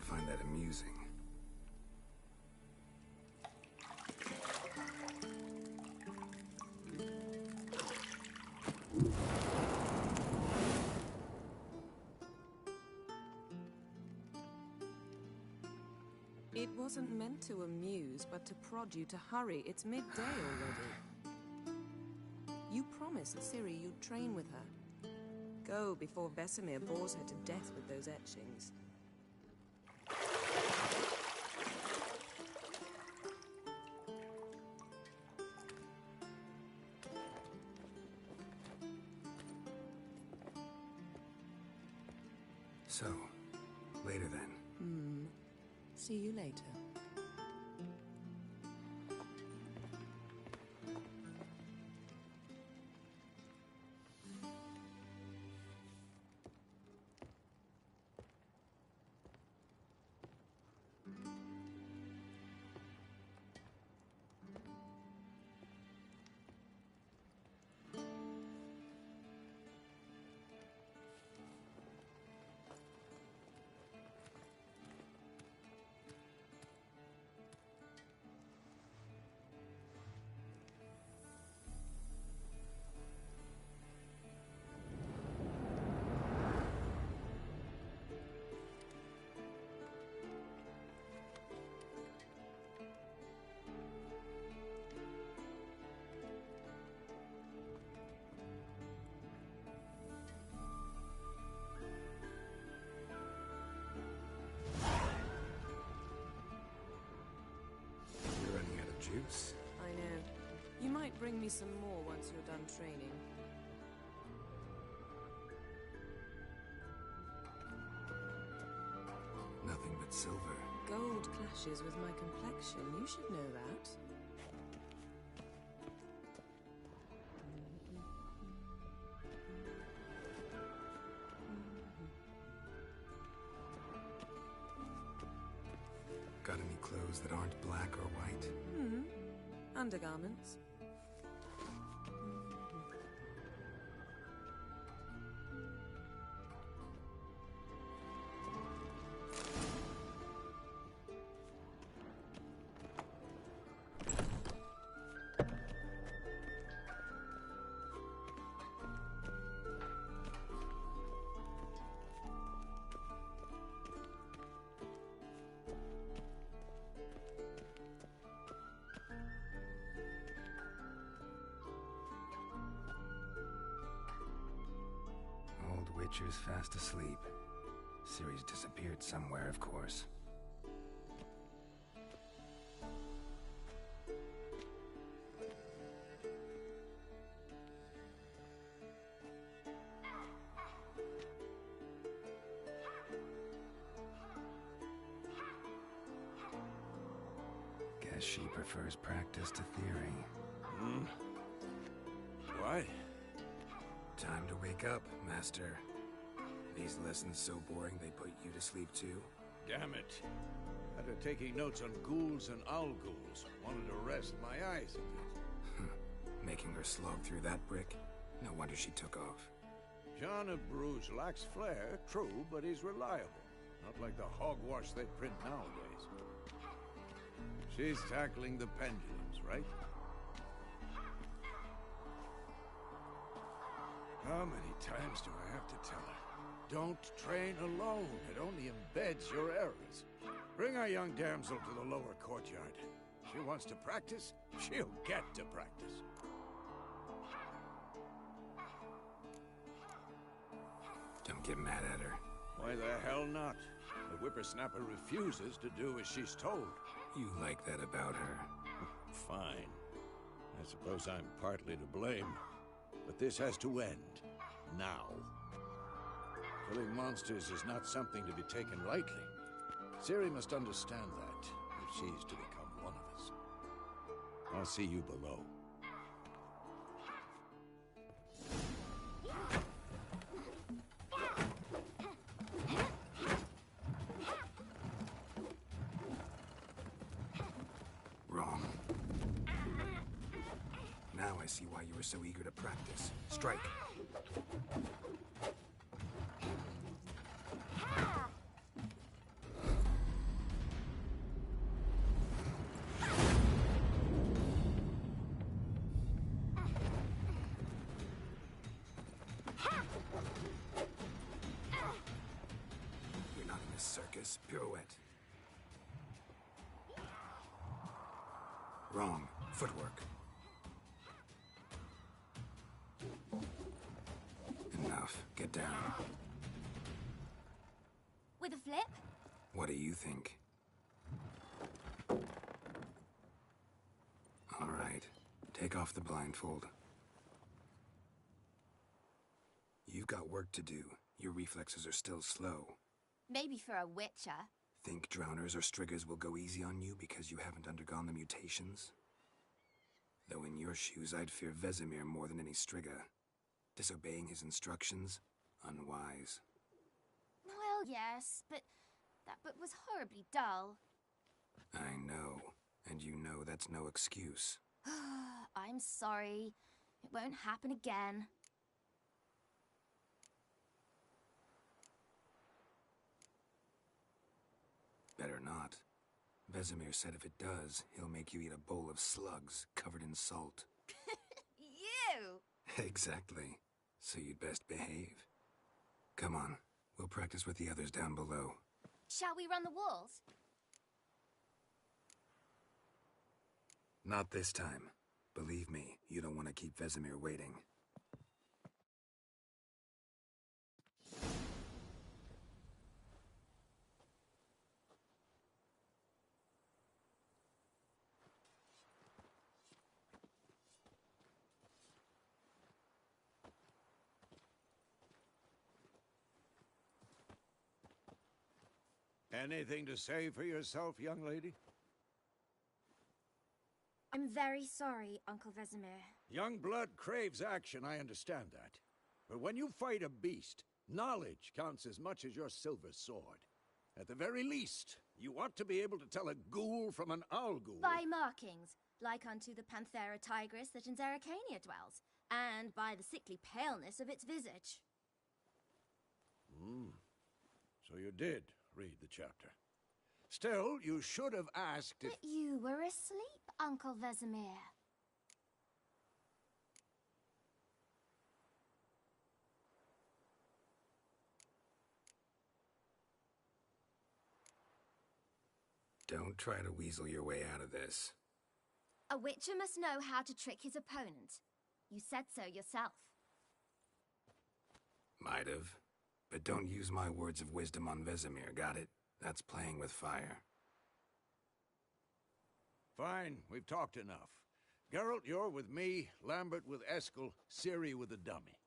find that amusing. It wasn't meant to amuse, but to prod you to hurry. It's midday already. You promised Ciri you'd train with her. Go before Vesemir bores her to death with those etchings. So, later then. See you later. You're running out of juice. I know. You might bring me some more once you're done training. Nothing but silver. Gold clashes with my complexion. You should know that. Got any clothes that aren't black or white? Undergarments. Old Witcher's fast asleep. Ciri's disappeared somewhere, of course. Guess she prefers practice to theory. Why? Time to wake up, Master. These lessons so boring they put you to sleep too? Damn it. After taking notes on ghouls and owl ghouls, wanted to rest my eyes a bit. Making her slog through that brick? No wonder she took off. John of Bruges lacks flair, true, but he's reliable. Not like the hogwash they print nowadays. She's tackling the pendulums, right? How many times do I have to tell her? Don't train alone. It only embeds your errors. Bring our young damsel to the lower courtyard. She wants to practice, she'll get to practice. Don't get mad at her. Why the hell not? The whippersnapper refuses to do as she's told. You like that about her. Fine. I suppose I'm partly to blame. But this has to end. Now. Killing monsters is not something to be taken lightly. Ciri must understand that, if she's to become one of us. I'll see you below. Wrong. Now I see why you were so eager to practice. Strike. Practice pirouette. Wrong. Footwork. Enough. Get down. With a flip? What do you think? All right. Take off the blindfold. You've got work to do. Your reflexes are still slow. Maybe for a witcher. Think drowners or striggers will go easy on you because you haven't undergone the mutations? Though in your shoes, I'd fear Vesemir more than any strigger. Disobeying his instructions? Unwise. Well, yes, but that book was horribly dull. I know. And you know that's no excuse. I'm sorry. It won't happen again. Better not. Vesemir said if it does, he'll make you eat a bowl of slugs covered in salt. You! Exactly. So you'd best behave. Come on, we'll practice with the others down below. Shall we run the walls? Not this time. Believe me, you don't want to keep Vesemir waiting. Anything to say for yourself, young lady? I'm very sorry, Uncle Vesemir. Young blood craves action, I understand that. But when you fight a beast, knowledge counts as much as your silver sword. At the very least, you ought to be able to tell a ghoul from an owl ghoul. By markings, like unto the Panthera tigris that in Zerrikania dwells, and by the sickly paleness of its visage. So you did read the chapter. Still, you should have asked if... But you were asleep, Uncle Vesemir. Don't try to weasel your way out of this. A witcher must know how to trick his opponent. You said so yourself. Might have. But don't use my words of wisdom on Vesemir, got it? That's playing with fire. Fine, we've talked enough. Geralt, you're with me, Lambert with Eskel, Ciri with the dummy.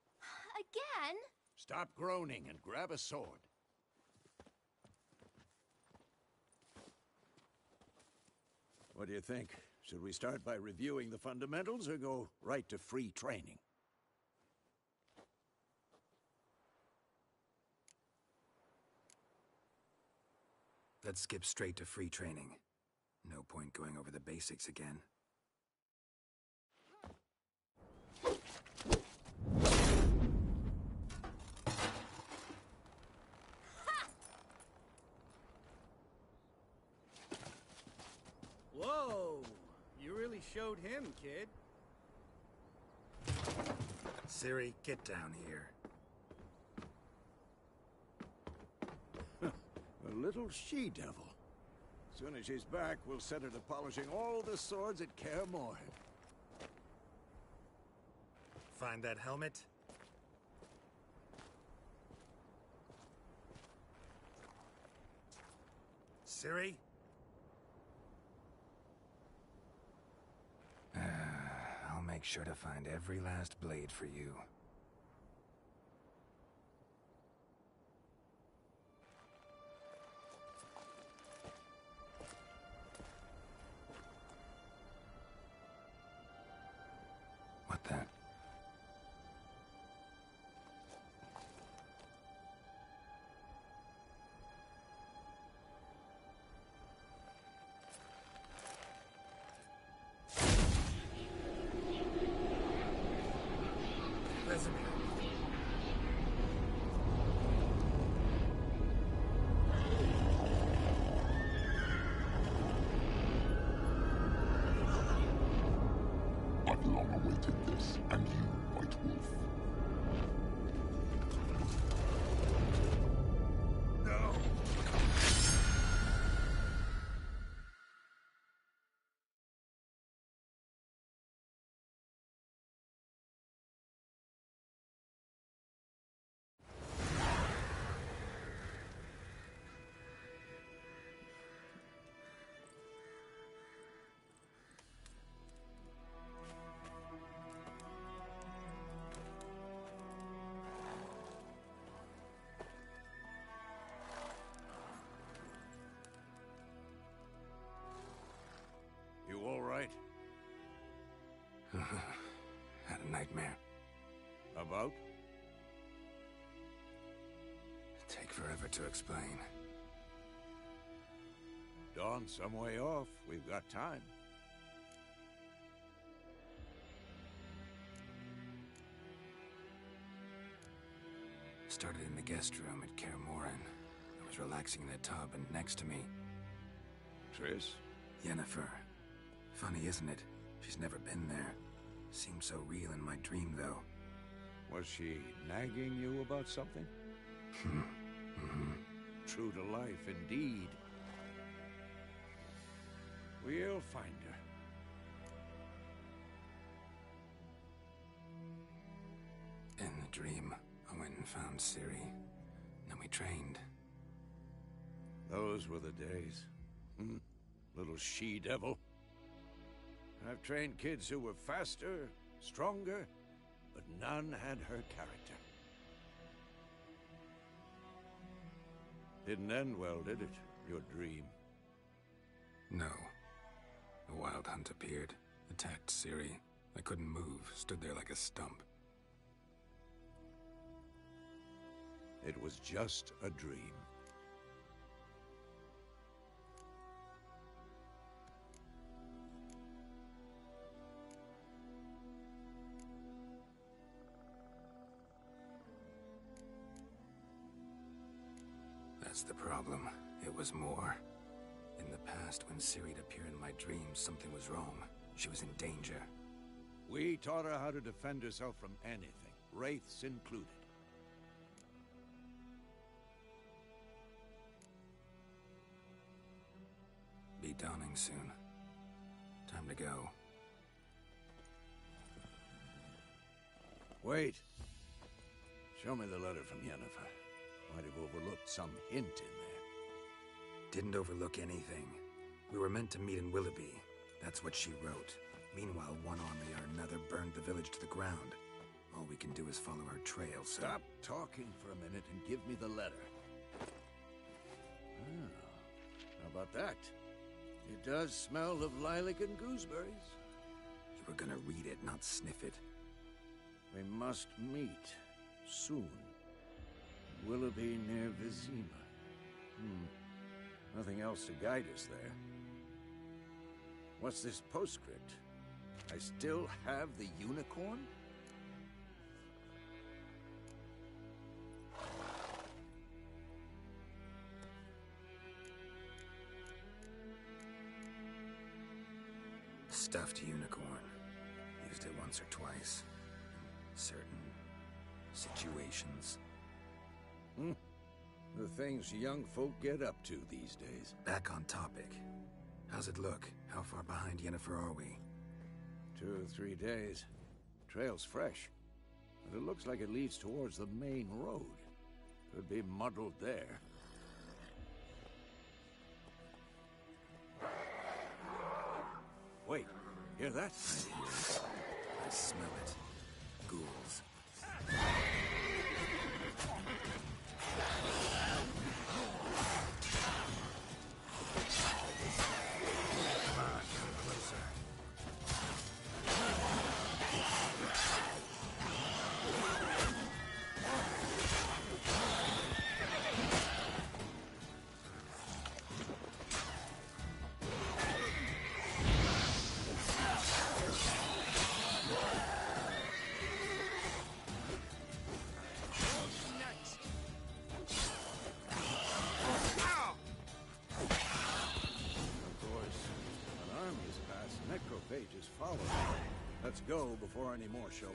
Again? Stop groaning and grab a sword. What do you think? Should we start by reviewing the fundamentals or go right to free training? Let's skip straight to free training. No point going over the basics again. Whoa! You really showed him, kid. Ciri, get down here. A little she-devil. Soon as she's back, we'll set her to polishing all the swords at Kaer Morhen. Find that helmet? Ciri? I'll make sure to find every last blade for you. What the? I've long awaited this, and you, White Wolf. No! About? Take forever to explain. Dawn's some way off. We've got time. Started in the guest room at Kaer Morhen. I was relaxing in the tub, and next to me, Triss? Yennefer. Funny, isn't it? She's never been there. Seemed so real in my dream, though. Was she nagging you about something? True to life, indeed. We'll find her. In the dream, I went and found Ciri. Then we trained. Those were the days. Little she-devil. I've trained kids who were faster, stronger, but none had her character. Didn't end well, did it? Your dream? No. A wild hunt appeared, attacked Ciri. I couldn't move, stood there like a stump. It was just a dream. That's the problem. It was more. In the past, when Ciri appeared in my dreams, something was wrong. She was in danger. We taught her how to defend herself from anything, wraiths included. Be dawning soon. Time to go. Wait. Show me the letter from Yennefer. Might have overlooked some hint in there. Didn't overlook anything. We were meant to meet in Willoughby. That's what she wrote. Meanwhile, one army or another burned the village to the ground. All we can do is follow our trail, so... Stop talking for a minute and give me the letter. How about that? It does smell of lilac and gooseberries. You were gonna read it, not sniff it. We must meet soon. Willoughby near Vizima. Nothing else to guide us there. What's this postscript? I still have the unicorn? Stuffed unicorn. Used it once or twice. In certain situations. The things young folk get up to these days. Back on topic. How's it look? How far behind Yennefer are we? 2 or 3 days. Trail's fresh. But it looks like it leads towards the main road. Could be muddled there. Wait, hear that? I hear it. I smell it. Ghouls. Come on, come closer. Necrophages follow. Let's go before any more show up.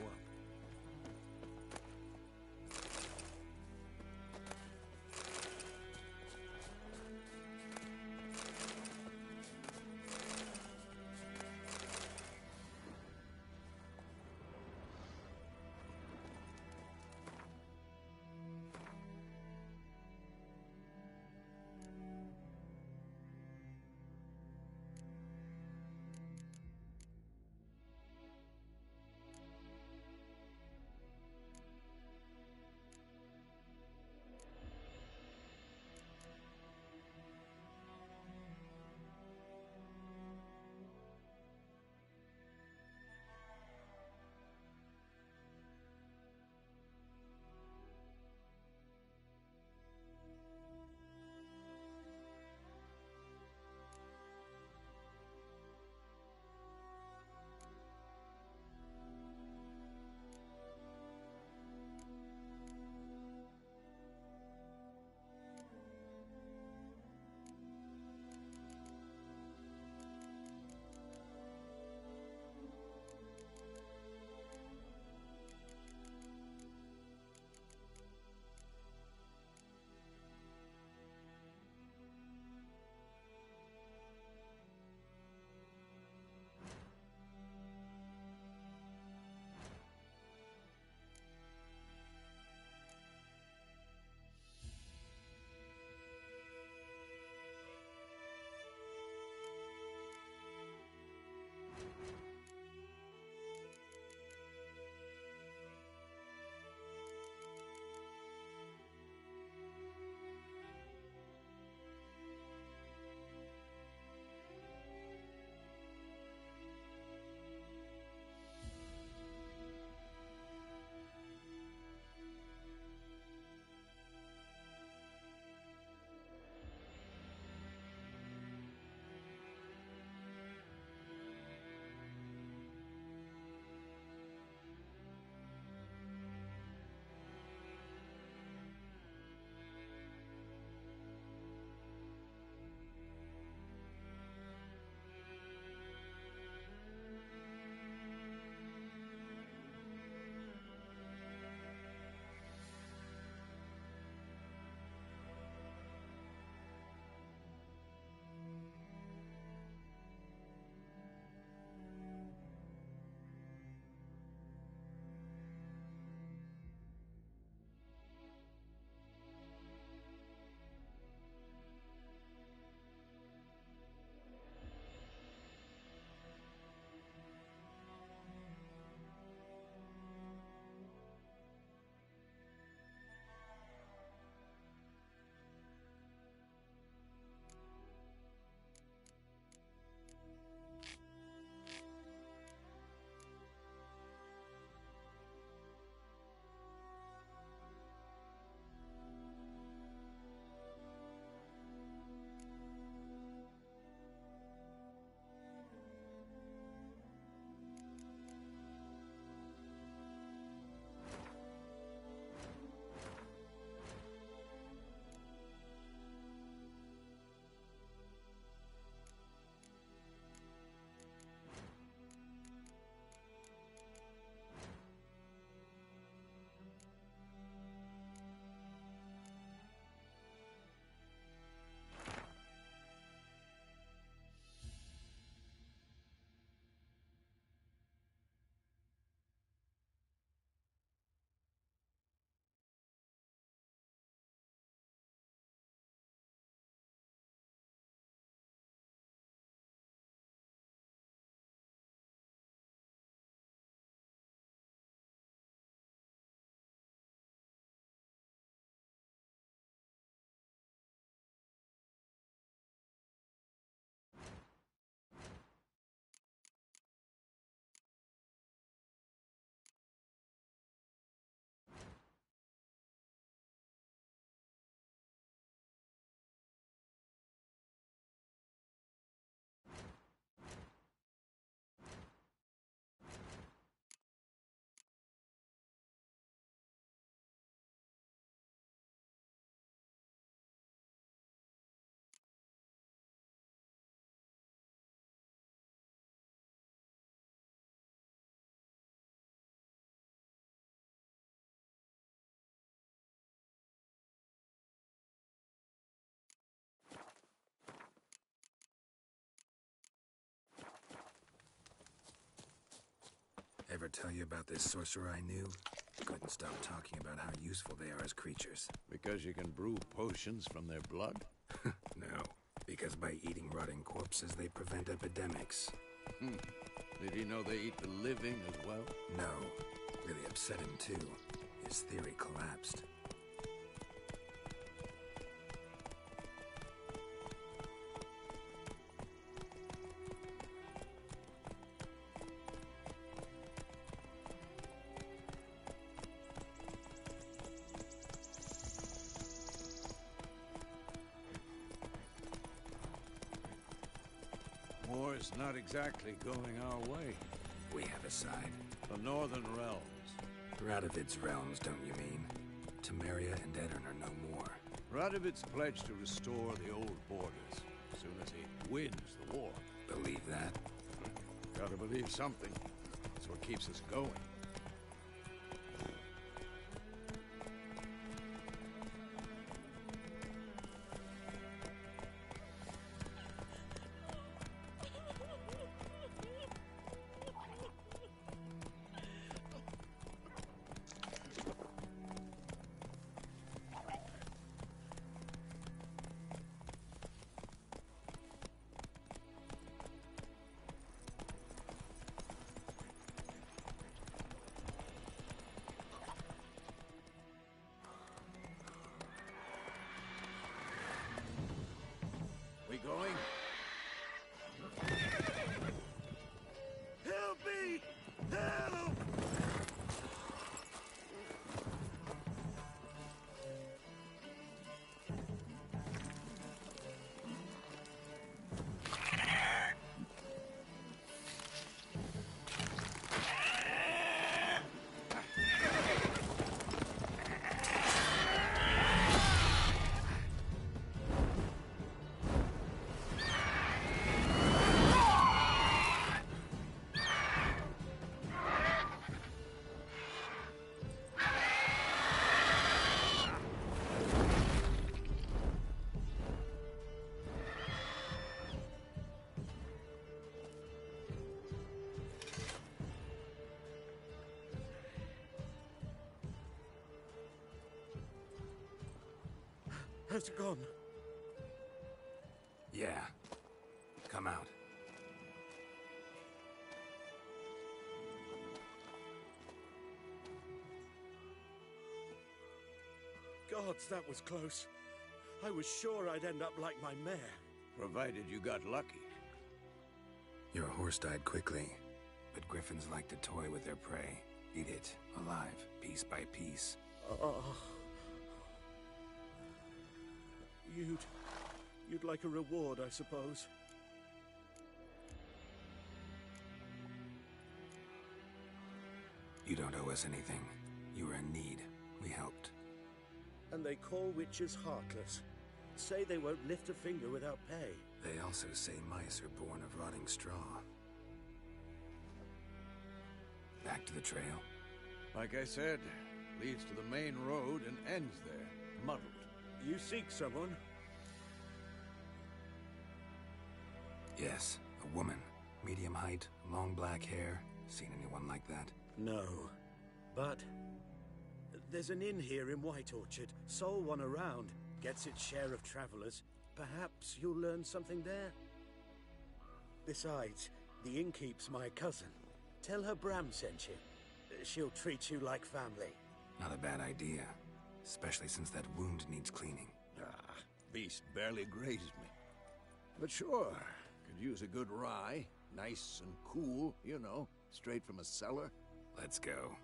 tell you about this sorcerer I knew? Couldn't stop talking about how useful they are as creatures. Because you can brew potions from their blood? No, because by eating rotting corpses, they prevent epidemics. Did he know they eat the living as well? No. Really upset him, too. His theory collapsed. War's not exactly going our way. We have a side. The Northern Realms. Radovid's realms, don't you mean? Temeria and Edirn are no more. Radovid's pledged to restore the old borders as soon as he wins the war. Believe that? Gotta believe something. That's what keeps us going. We going? Help me! Help! Has it gone? Yeah. Come out. Gods, that was close. I was sure I'd end up like my mare. Provided you got lucky. Your horse died quickly, but griffins like to toy with their prey. Eat it, alive, piece by piece. You'd like a reward, I suppose. You don't owe us anything. You were in need. We helped. And they call witches heartless. Say they won't lift a finger without pay. They also say mice are born of rotting straw. Back to the trail. Like I said, leads to the main road and ends there, muddled. You seek someone? Yes, a woman. Medium height, long black hair. Seen anyone like that? No. But there's an inn here in White Orchard. Sole one around. Gets its share of travelers. Perhaps you'll learn something there? Besides, the innkeep's my cousin. Tell her Bram sent you. She'll treat you like family. Not a bad idea. Especially since that wound needs cleaning. Beast barely grazed me. But sure, could use a good rye. Nice and cool, you know, straight from a cellar. Let's go.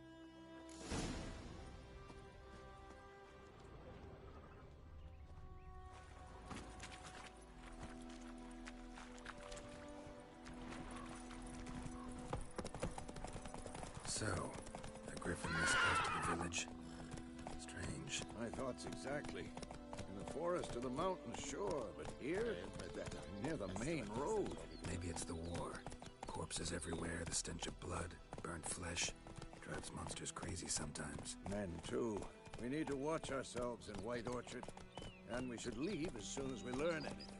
So, a griffin this close to the village? Strange. My thoughts exactly. In the forest to the mountains, sure, but here, near the main road. Maybe it's the war. Corpses everywhere, the stench of blood, burnt flesh. Drives monsters crazy sometimes. Men, too. We need to watch ourselves in White Orchard. And we should leave as soon as we learn anything.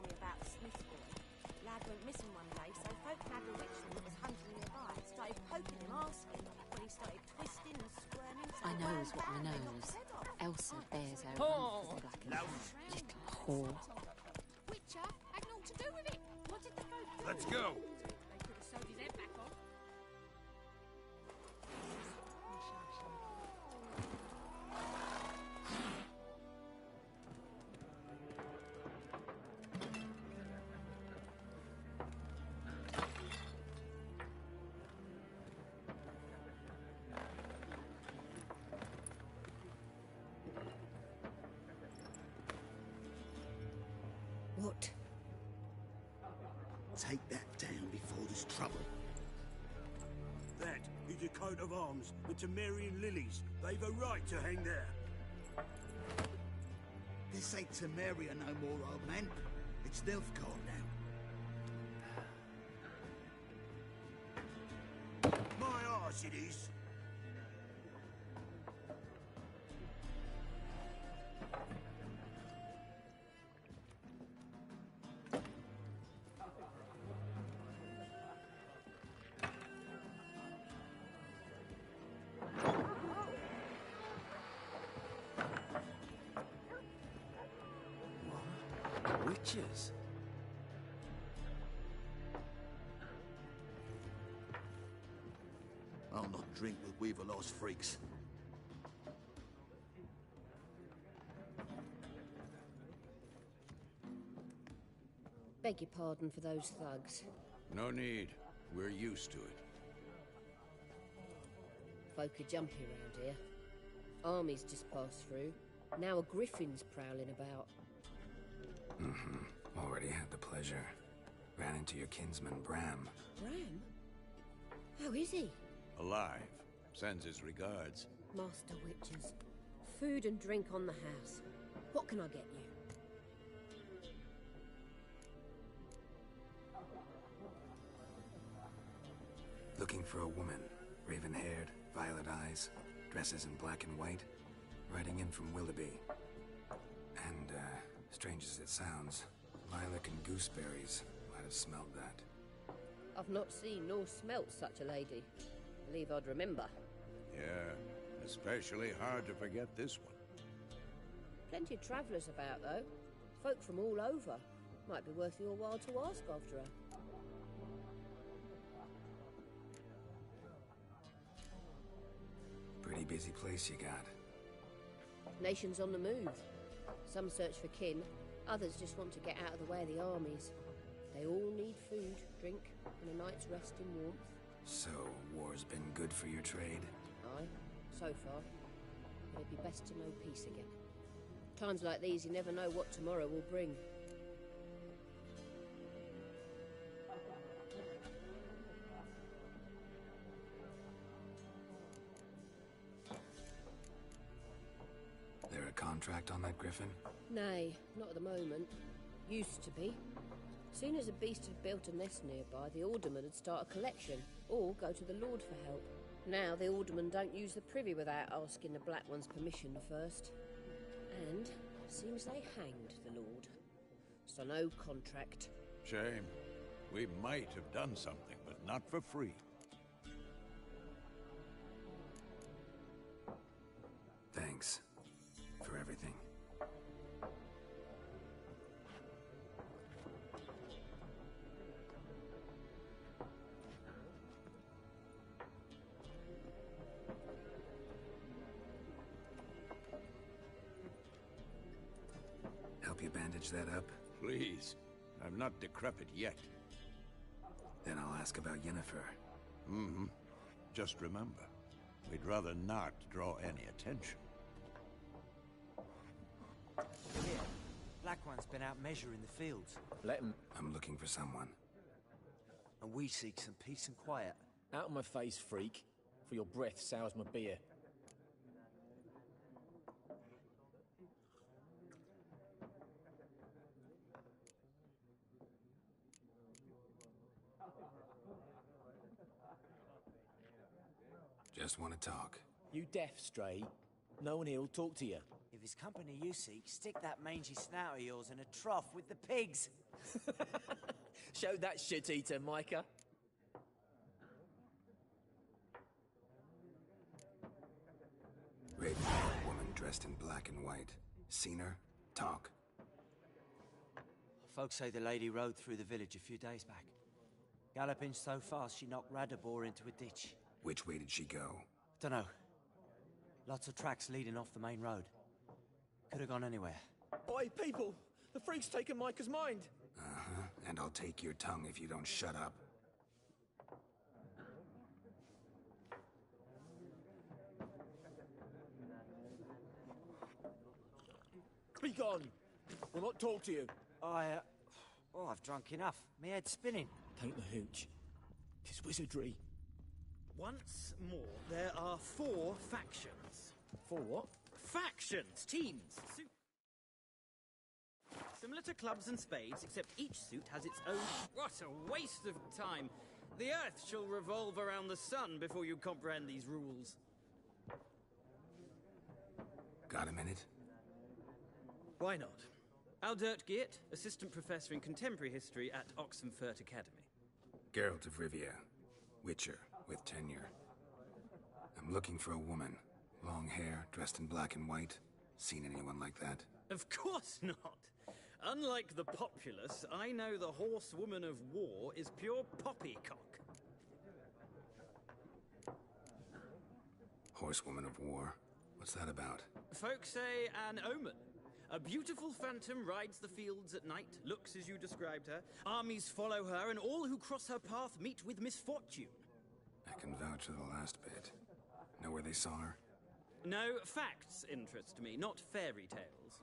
story about the Smith boy. Lad went missing one day, so folk had a witchman that was hunting nearby. Started poking him, asking, when he started twisting and squirming. So I knows what I round and knows. knocked his head off. Elsa bears her Oh. rump black and little whore. Witcher had naught to do with it. What did the folk do? Let's go! They could have sewed his head back on. What? Take that down before there's trouble. That is a coat of arms, the Temerian lilies. They've a right to hang there. This ain't Temeria no more, old man. It's Nilfgaard now. My arse it is. Witches? I'll not drink with Weaverlost freaks. Beg your pardon for those thugs. No need. We're used to it. Folk are jumpy around here. Armies just passed through. Now a griffin's prowling about. Already had the pleasure. Ran into your kinsman, Bram. Bram? How is he? Alive. Sends his regards. Master Witches. Food and drink on the house. What can I get you? Looking for a woman. Raven-haired, violet eyes, dresses in black and white. Riding in from Willoughby. And, strange as it sounds, lilac and gooseberries might have smelled that. I've not seen nor smelt such a lady. Believe I'd remember. Yeah, especially hard to forget this one. Plenty of travellers about, though. Folk from all over. Might be worth your while to ask after her. Pretty busy place you got. Nations on the move. Some search for kin, others just want to get out of the way of the armies. They all need food, drink, and a night's rest in warmth. So, war's been good for your trade? Aye, so far. But it'd be best to know peace again. Times like these, you never know what tomorrow will bring. There a contract on that griffin? Nay, not at the moment. Used to be. Soon as a beast had built a nest nearby, the alderman would start a collection, or go to the Lord for help. Now the aldermen don't use the privy without asking the Black One's permission first. And seems they hanged the Lord. So no contract. Shame. We might have done something, but not for free. Thanks. For everything. Help you bandage that up? Please. I'm not decrepit yet. Then I'll ask about Yennefer. Mm-hmm. Just remember, we'd rather not draw any attention. Here, Black One's been out measuring the fields. Let him. I'm looking for someone. And we seek some peace and quiet. Out of my face, freak. For your breath sours my beer. Just want to talk. You deaf, Stray? No one here'll talk to you. If is company you seek, stick that mangy snout of yours in a trough with the pigs. Show that shit-eater, Micah. Raven, woman dressed in black and white. Seen her? Talk. Folks say the lady rode through the village a few days back. Galloping so fast she knocked Radabor into a ditch. Which way did she go? Dunno. Lots of tracks leading off the main road. Could have gone anywhere. Oi, people! The freak's taken Micah's mind! Uh-huh, and I'll take your tongue if you don't shut up. Be gone! We'll not talk to you. I've drunk enough. My head's spinning. Take the hooch. 'Tis wizardry. Once more, there are 4 factions. 4 what? Factions! Teams! Similar to clubs and spades, except each suit has its own... What a waste of time! The Earth shall revolve around the sun before you comprehend these rules. Got a minute? Why not? Aldert Geert, Assistant Professor in Contemporary History at Oxenfurt Academy. Geralt of Rivia. Witcher, with tenure. I'm looking for a woman. Long hair, dressed in black and white. Seen anyone like that? Of course not! Unlike the populace, I know the horsewoman of war is pure poppycock. Horsewoman of war? What's that about? Folk say an omen. A beautiful phantom rides the fields at night, looks as you described her. Armies follow her, and all who cross her path meet with misfortune. I can vouch for the last bit. Know where they saw her? No, facts interest me, not fairy tales.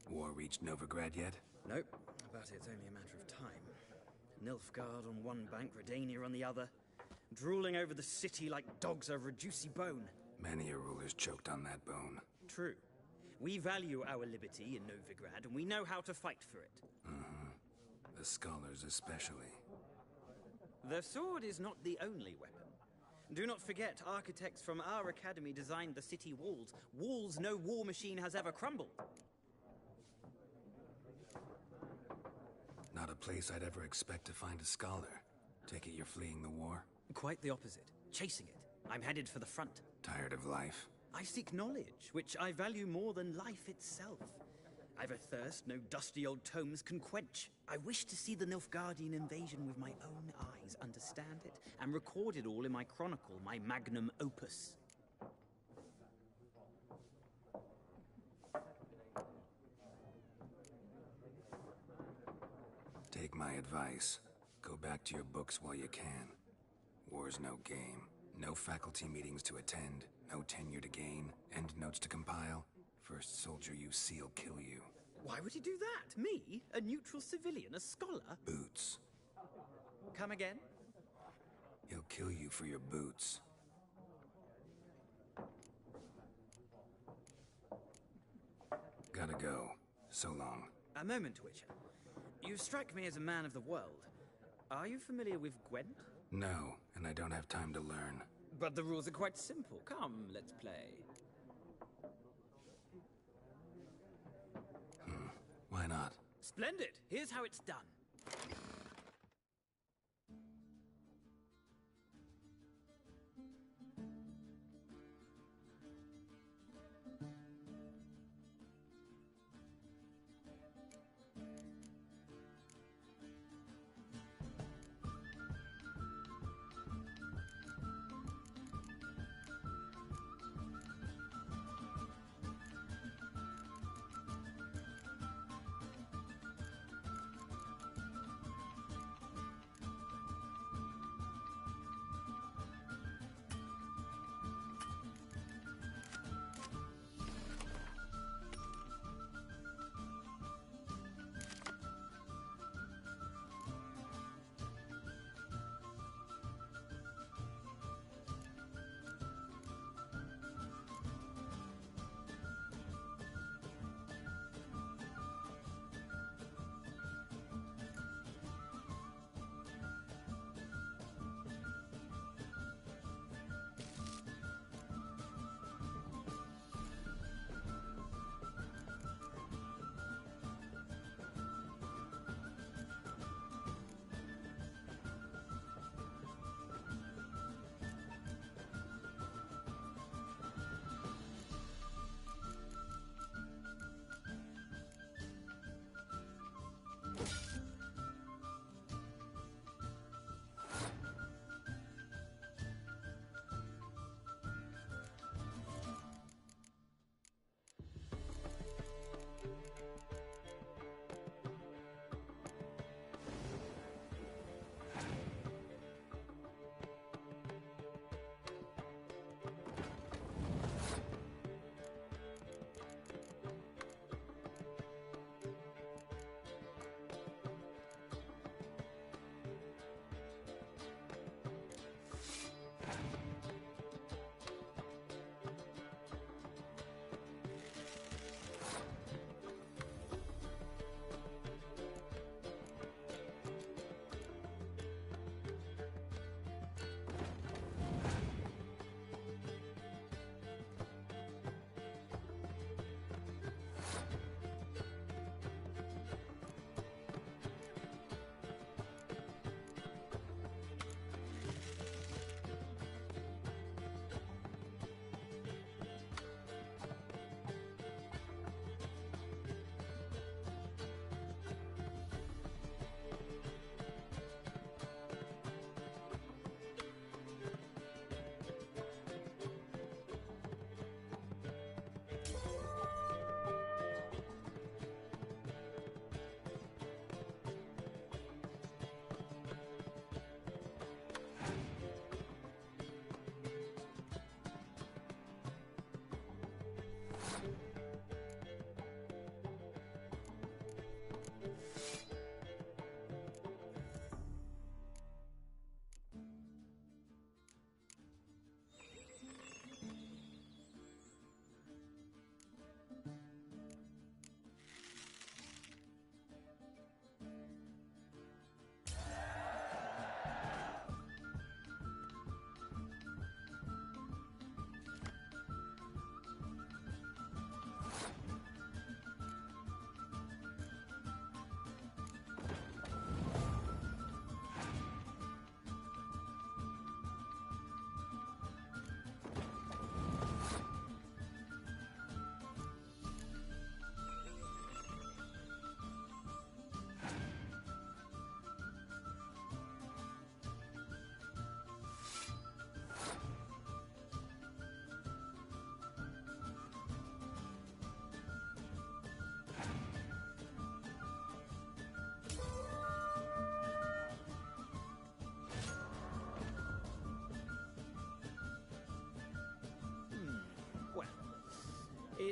War reached Novigrad yet? Nope, but it's only a matter of time. Nilfgaard on one bank, Redania on the other. Drooling over the city like dogs over a juicy bone. Many a ruler's choked on that bone. True. We value our liberty in Novigrad, and we know how to fight for it. Mm-hmm. The scholars especially. The sword is not the only weapon. Do not forget, architects from our academy designed the city walls. Walls no war machine has ever crumbled. Not a place I'd ever expect to find a scholar. Take it you're fleeing the war? Quite the opposite. Chasing it. I'm headed for the front. Tired of life? I seek knowledge, which I value more than life itself. I've a thirst no dusty old tomes can quench. I wish to see the Nilfgaardian invasion with my own eyes, understand it, and record it all in my chronicle, my magnum opus. Take my advice. Go back to your books while you can. War's no game. No faculty meetings to attend. No tenure to gain. End notes to compile. First soldier you see'll kill you. Why would he do that? Me? A neutral civilian? A scholar? Boots. Come again? He'll kill you for your boots. Gotta go. So long. A moment, Witcher. You strike me as a man of the world. Are you familiar with Gwent? No, and I don't have time to learn. But the rules are quite simple. Come, let's play. Why not? Splendid! Here's how it's done.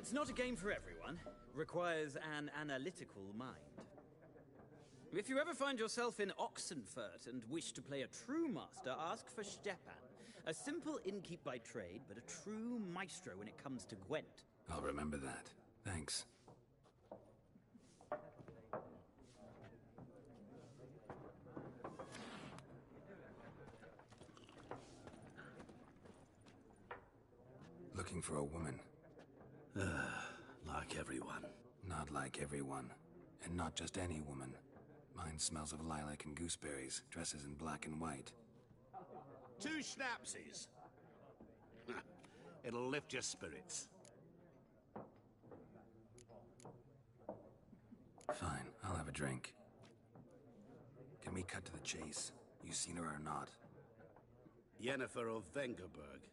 It's not a game for everyone. Requires an analytical mind. If you ever find yourself in Oxenfurt and wish to play a true master, ask for Stepan. A simple innkeep by trade, but a true maestro when it comes to Gwent. I'll remember that. Thanks. Looking for a woman. Like everyone. Not like everyone. And not just any woman. Mine smells of lilac and gooseberries, dresses in black and white. 2 schnapsies. It'll lift your spirits. Fine, I'll have a drink. Can we cut to the chase? You seen her or not? Yennefer of Vengerberg.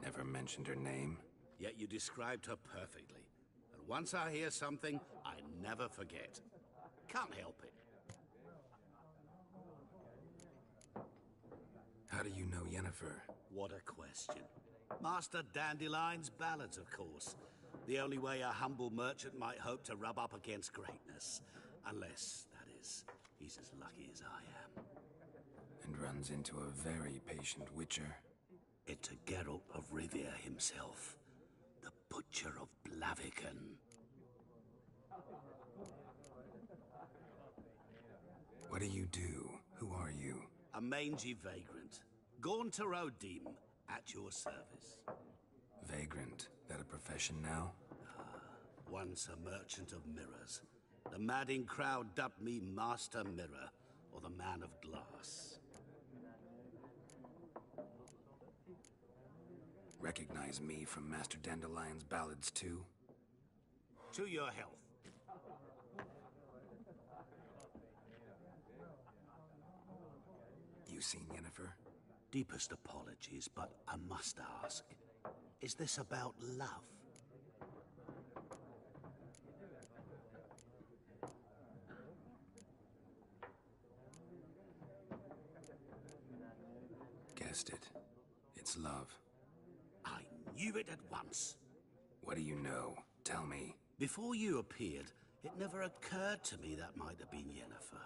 Never mentioned her name. Yet you described her perfectly. And once I hear something, I never forget. Can't help it. How do you know Yennefer? What a question. Master Dandelion's ballads, of course. The only way a humble merchant might hope to rub up against greatness. Unless, that is, he's as lucky as I am. And runs into a very patient witcher. It's a Geralt of Rivia himself. The Butcher of Blaviken. What do you do? Who are you? A mangy vagrant. Gaunter O'Deem, at your service. Vagrant? That a profession now? Once a merchant of mirrors. The madding crowd dubbed me Master Mirror, or the Man of Glass. Recognize me from Master Dandelion's ballads too? To your health. You seen Yennefer? Deepest apologies, but I must ask. Is this about love? Guessed it. It's love. I knew it at once. What do you know? Tell me. Before you appeared, it never occurred to me that might have been Yennefer.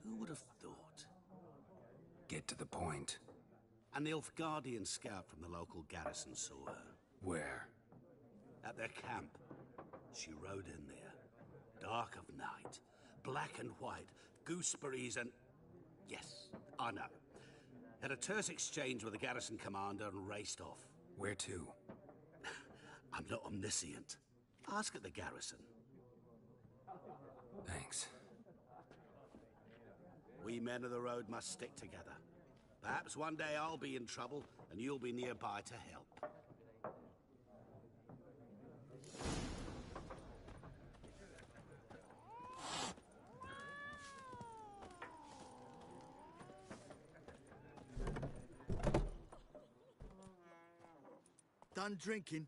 Who would have thought? Get to the point. An Nilfgaardian scout from the local garrison saw her. Where? At their camp. She rode in there. Dark of night. Black and white. Gooseberries and... Yes, I know. Had a terse exchange with the garrison commander and raced off. Where to? I'm not omniscient. Ask at the garrison. Thanks. We men of the road must stick together. Perhaps one day I'll be in trouble and you'll be nearby to help. Done drinking?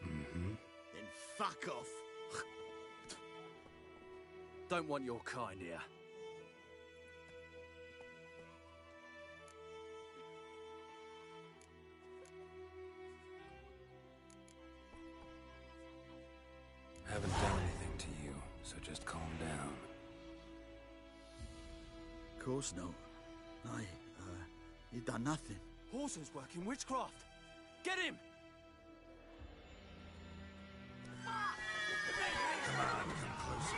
Mm-hmm. Then fuck off. Don't want your kind here. Haven't done anything to you, so just calm down. Of course not. He done nothing. Horses working witchcraft. Get him! Come on, come closer.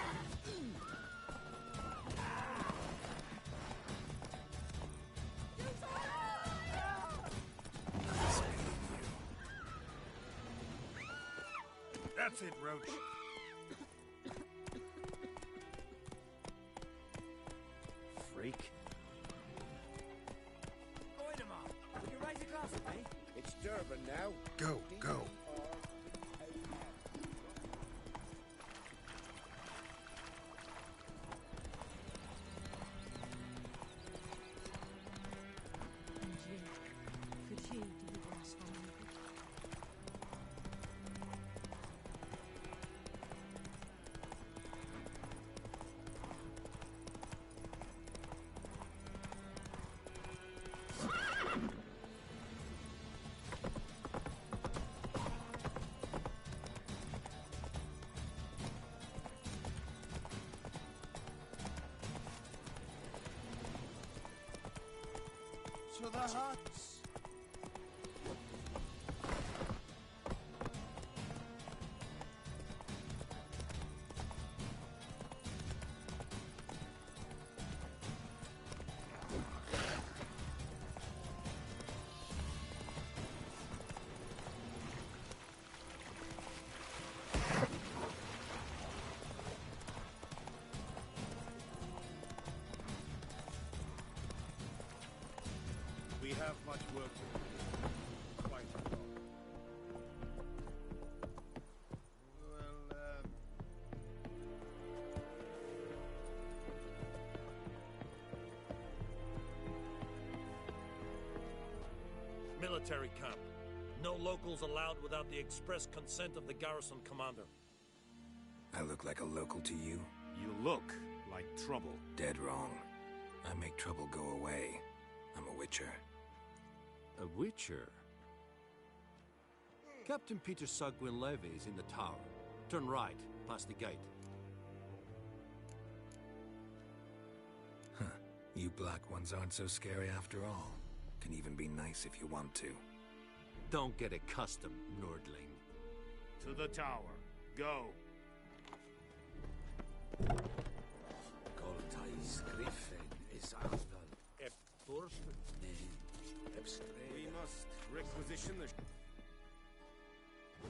Nice meeting you. That's it, Roach. Freak. Will you raise a glass with me? It's Durban now. Go, go. to the huts. We have much work to do. Quite a lot. Well, Military camp. No locals allowed without the express consent of the garrison commander. I look like a local to you? you look like trouble. Dead wrong. I make trouble go away. I'm a witcher. A witcher? Captain Peter Sugwin Levy is in the tower. Turn right, past the gate. Huh. You black ones aren't so scary after all. Can even be nice if you want to. Don't get accustomed, Nordling. To the tower. Go. Goltais Griffin is Asdal. We must requisition the...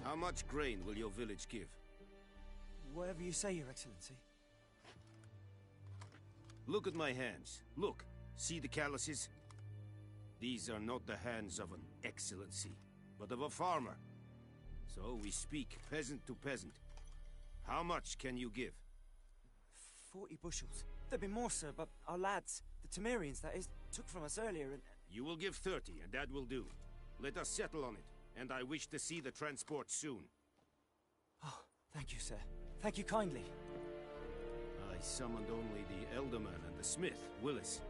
How much grain will your village give? Whatever you say, Your Excellency. Look at my hands. Look. See the calluses? These are not the hands of an excellency, but of a farmer. So we speak peasant to peasant. How much can you give? 40 bushels. There'd be more, sir, but our lads, the Temerians, that is, took from us earlier and... You will give 30, and that will do. Let us settle on it, and I wish to see the transport soon. Oh, thank you, sir. Thank you kindly. I summoned only the Elderman and the smith, Willis.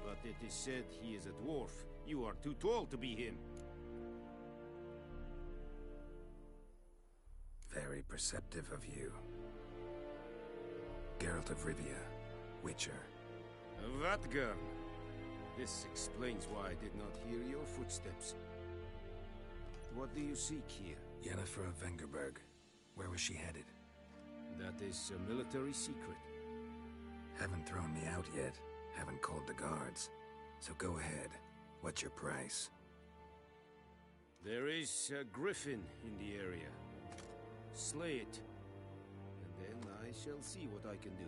But it is said he is a dwarf. You are too tall to be him. Very perceptive of you. Geralt of Rivia, Witcher. Vatgern. This explains why I did not hear your footsteps. What do you seek here? Yennefer of Vengerberg. Where was she headed? That is a military secret. Haven't thrown me out yet. Haven't called the guards. So go ahead. What's your price? There is a griffin in the area. Slay it. And then I shall see what I can do.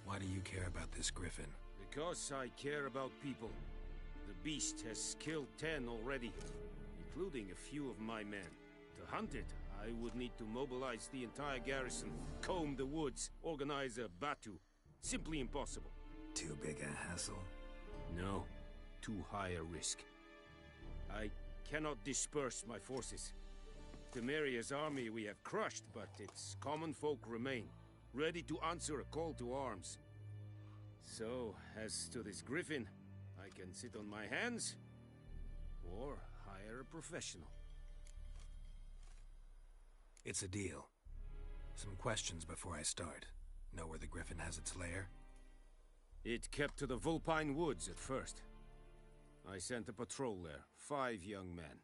Why do you care about this griffin? Because I care about people. The beast has killed 10 already, including a few of my men. To hunt it, I would need to mobilize the entire garrison, comb the woods, organize a batu. Simply impossible. Too big a hassle? No, too high a risk. I cannot disperse my forces. Temeria's army we have crushed, but its common folk remain, ready to answer a call to arms. So, as to this griffin, I can sit on my hands, or hire a professional. It's a deal. Some questions before I start. Know where the griffin has its lair? It kept to the Vulpine Woods at first. I sent a patrol there, 5 young men.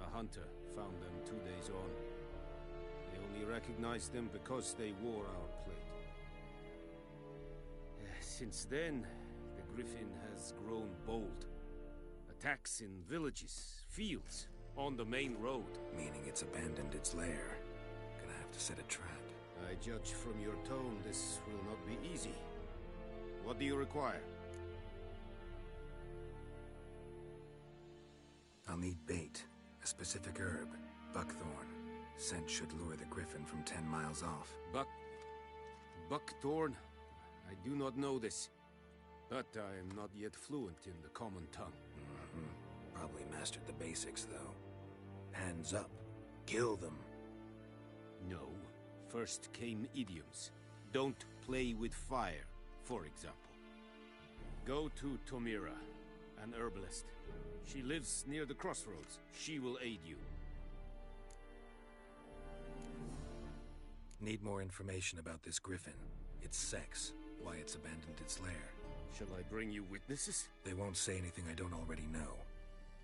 A hunter found them 2 days on. They only recognized them because they wore our plate. Since then, the griffin has grown bold. Attacks in villages, fields, on the main road. Meaning it's abandoned its lair. Gonna have to set a trap. I judge from your tone this will not be easy. What do you require? I'll need bait. A specific herb. Buckthorn. Scent should lure the griffin from 10 miles off. Buckthorn? I do not know this. But I am not yet fluent in the common tongue. Probably mastered the basics, though. Hands up. Kill them. No. First came idioms. Don't play with fire, for example. Go to Tomira, an herbalist. She lives near the crossroads. She will aid you. Need more information about this griffin. Its sex. why it's abandoned its lair. Shall I bring you witnesses? They won't say anything I don't already know.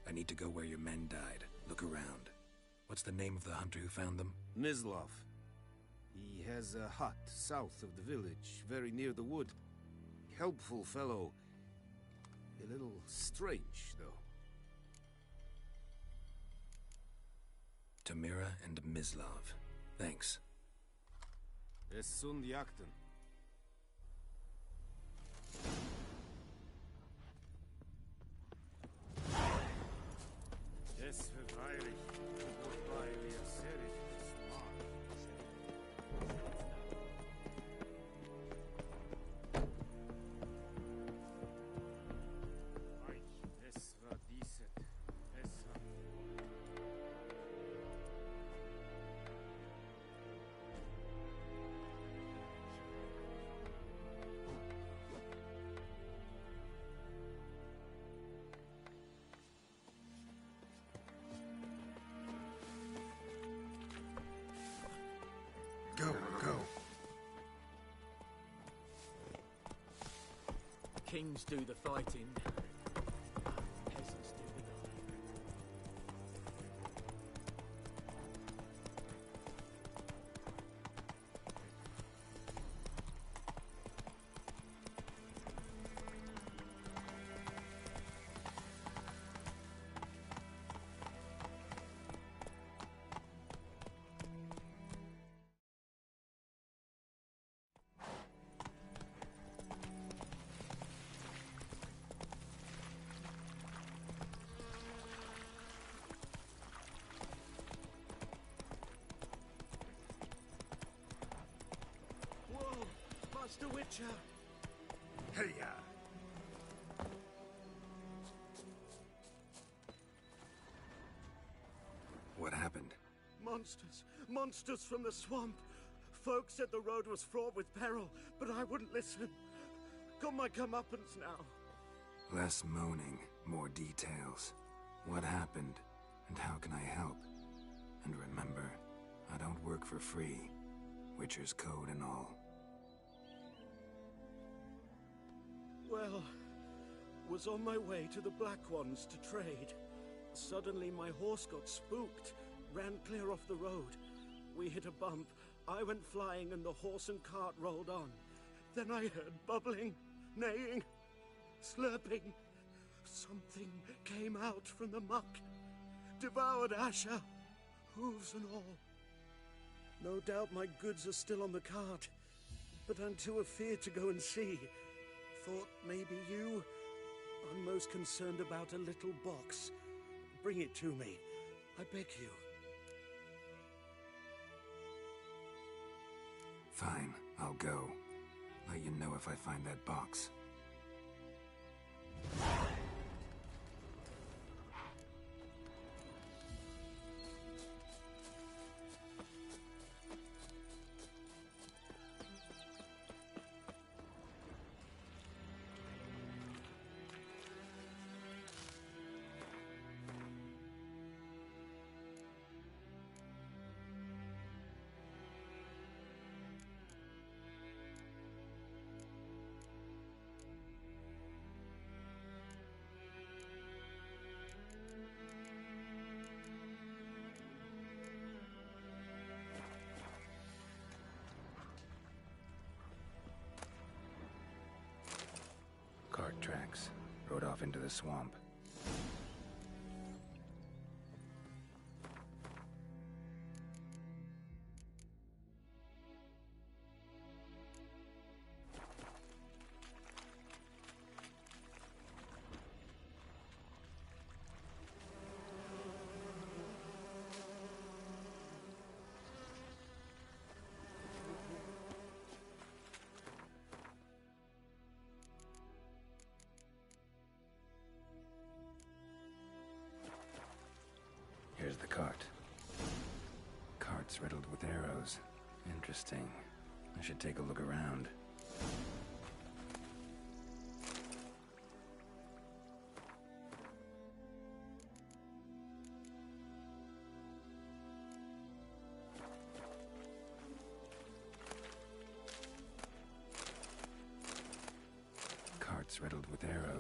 I need to go where your men died. Look around. What's the name of the hunter who found them? Mislav. He has a hut south of the village, very near the wood. Helpful fellow. A little strange, though. Tamira and Mislav. Thanks. Es sunt jakten. Es verweilig. Wobei wir serif es war dieses. Es hat... Go, go. Kings do the fighting. Peasants do the dying. Master Witcher! Hey-ya! What happened? Monsters! Monsters from the swamp! Folk said the road was fraught with peril, but I wouldn't listen. Got my comeuppance now. Less moaning, more details. What happened, and how can I help? And remember, I don't work for free. Witcher's code and all. Well, was on my way to the Black Ones to trade. Suddenly my horse got spooked, ran clear off the road. We hit a bump, I went flying and the horse and cart rolled on. Then I heard bubbling, neighing, slurping. Something came out from the muck, devoured Asher, hooves and all. No doubt my goods are still on the cart, but I'm too afeard to go and see. Thought maybe you... I'm most concerned about a little box. Bring it to me. I beg you. Fine, I'll go. Let you know if I find that box. Cart tracks. Rode off into the swamp. Here's the cart. Cart's riddled with arrows. Interesting. I should take a look around.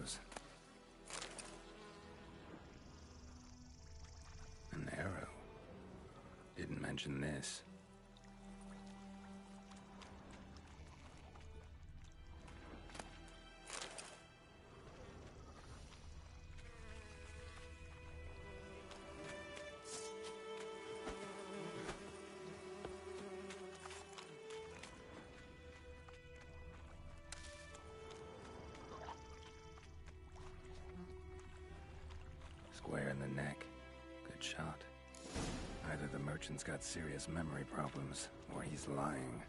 arrows. An arrow. Didn't mention this. Square in the neck. Good shot. Either the merchant's got serious memory problems, or he's lying.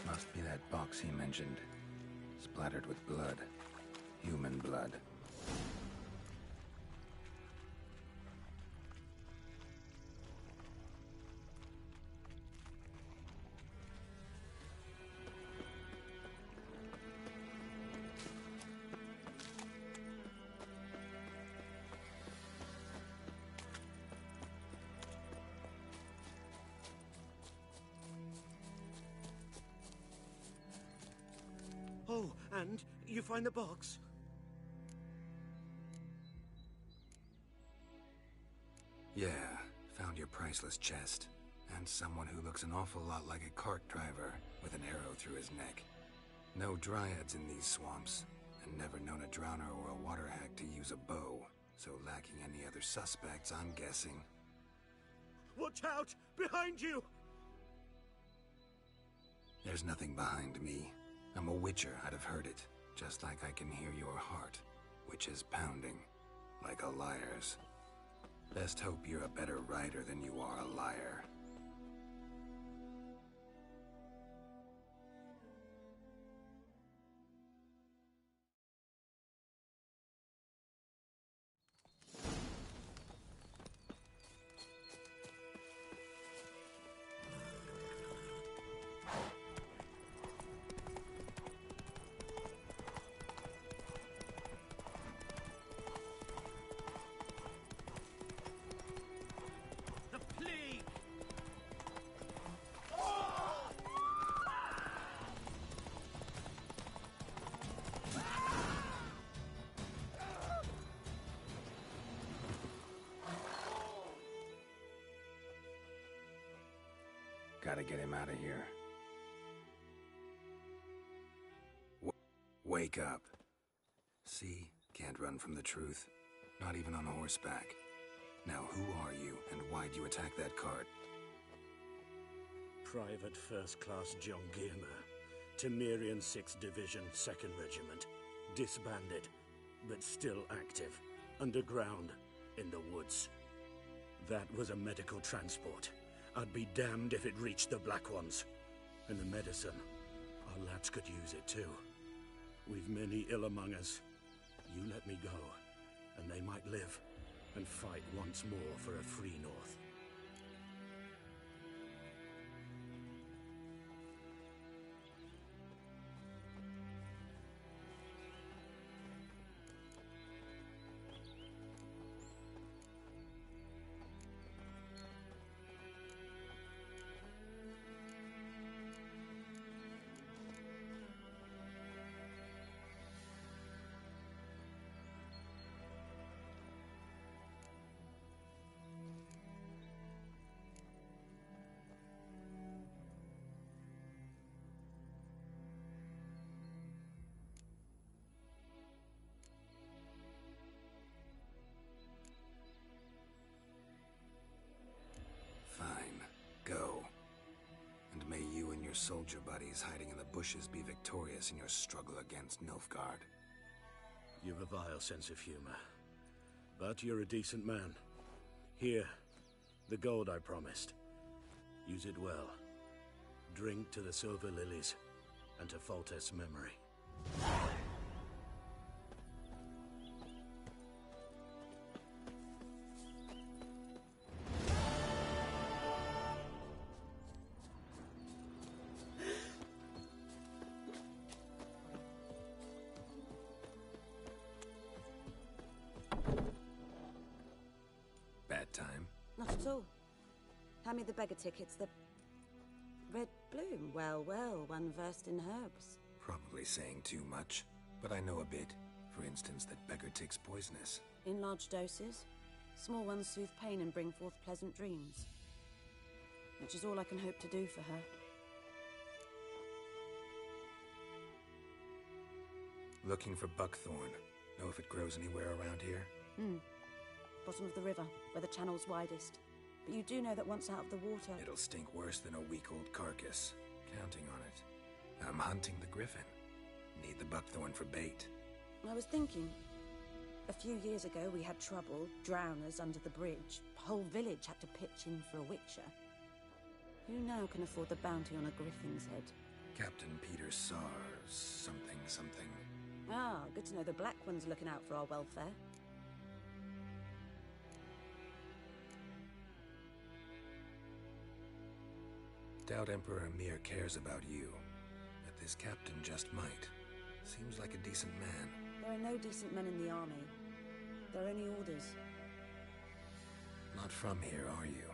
Must be that box he mentioned. Splattered with blood. Human blood. Oh, and you find the box? Yeah, found your priceless chest. And someone who looks an awful lot like a cart driver with an arrow through his neck. No dryads in these swamps, and never known a drowner or a water hag to use a bow. So lacking any other suspects, I'm guessing. Watch out! Behind you! There's nothing behind me. I'm a witcher, I'd have heard it. Just like I can hear your heart, which is pounding, like a liar's. Best hope you're a better rider than you are a liar. Gotta get him out of here. Wake up. See? Can't run from the truth. Not even on horseback. Now who are you, and why'd you attack that cart? Private First Class John Giermer, Temerian 6th Division, 2nd Regiment. Disbanded, but still active. Underground, in the woods. That was a medical transport. I'd be damned if it reached the Black Ones. And the medicine, our lads could use it too. We've many ill among us. You let me go, and they might live, and fight once more for a free North. Soldier buddies hiding in the bushes be victorious in your struggle against Nilfgaard. You've a vile sense of humor. But you're a decent man. Here, the gold I promised. Use it well. Drink to the silver lilies, and to Foltest's memory. Not all. Hand me the beggar tickets, the... Red bloom. Well, well, one versed in herbs. Probably saying too much, but I know a bit. For instance, that beggar tick's poisonous. In large doses. Small ones soothe pain and bring forth pleasant dreams. Which is all I can hope to do for her. Looking for buckthorn. Know if it grows anywhere around here? Bottom of the river, where the channel's widest. But you do know that once out of the water... It'll stink worse than a week-old carcass. Counting on it. I'm hunting the griffin. Need the buckthorn for bait. I was thinking... A few years ago, we had trouble, drowners under the bridge. The whole village had to pitch in for a witcher. Who now can afford the bounty on a griffin's head? Captain Peter Sars, something. Ah, good to know the Black One's looking out for our welfare. Doubt Emperor Emir cares about you, but this captain just might. Seems like a decent man. There are no decent men in the army. There are only orders. Not from here, are you?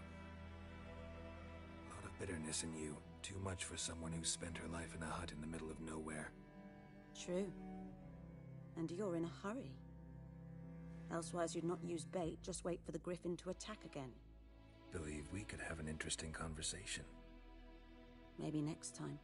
A lot of bitterness in you. Too much for someone who spent her life in a hut in the middle of nowhere. True. And you're in a hurry. Elsewise you'd not use bait, just wait for the griffin to attack again. Believe we could have an interesting conversation. Maybe next time.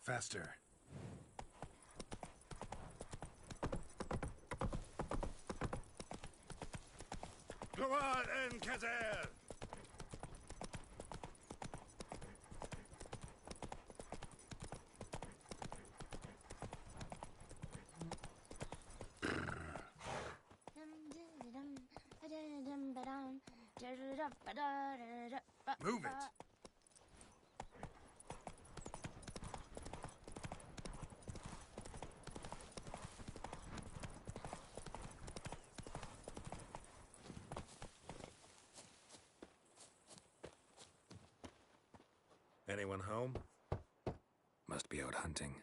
Faster. Go on, Enkazer! Move it! Anyone home? Must be out hunting.